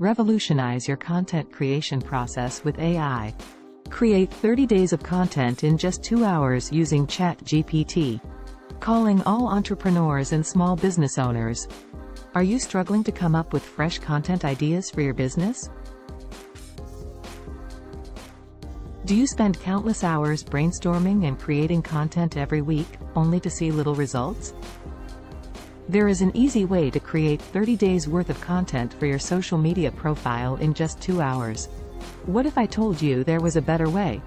Revolutionize your content creation process with AI. Create 30 days of content in just 2 hours using ChatGPT. Calling all entrepreneurs and small business owners. Are you struggling to come up with fresh content ideas for your business? Do you spend countless hours brainstorming and creating content every week, only to see little results? There is an easy way to create 30 days worth of content for your social media profile in just 2 hours. What if I told you there was a better way?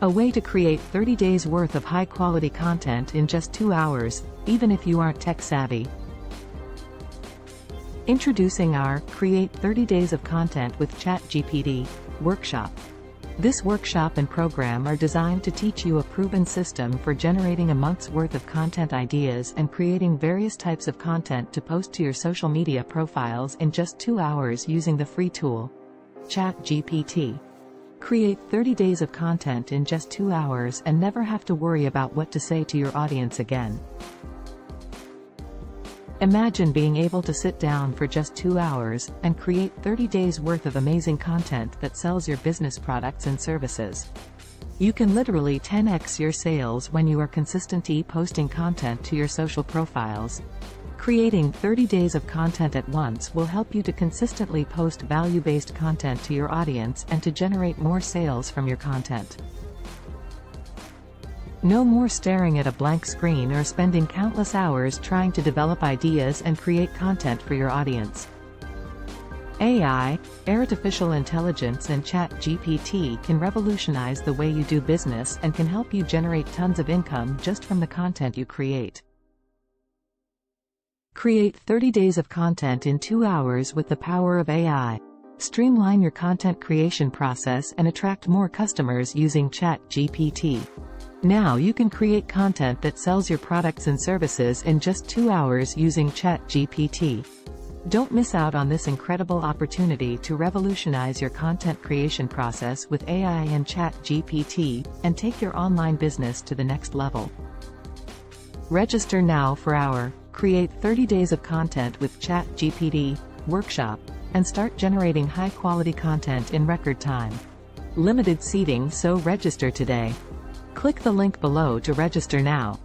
A way to create 30 days worth of high-quality content in just 2 hours, even if you aren't tech-savvy. Introducing our Create 30 Days of Content with ChatGPT workshop. This workshop and program are designed to teach you a proven system for generating a month's worth of content ideas and creating various types of content to post to your social media profiles in just 2 hours using the free tool, ChatGPT. Create 30 days of content in just 2 hours and never have to worry about what to say to your audience again. Imagine being able to sit down for just 2 hours and create 30 days worth of amazing content that sells your business products and services. You can literally 10x your sales when you are consistently posting content to your social profiles. Creating 30 days of content at once will help you to consistently post value-based content to your audience and to generate more sales from your content. No more staring at a blank screen or spending countless hours trying to develop ideas and create content for your audience. AI, artificial intelligence and ChatGPT can revolutionize the way you do business and can help you generate tons of income just from the content you create. Create 30 days of content in 2 hours with the power of AI. Streamline your content creation process and attract more customers using ChatGPT. Now you can create content that sells your products and services in just 2 hours using ChatGPT. Don't miss out on this incredible opportunity to revolutionize your content creation process with AI and ChatGPT, and take your online business to the next level. Register now for our Create 30 Days of Content with ChatGPT workshop, and start generating high-quality content in record time. Limited seating, so register today. Click the link below to register now.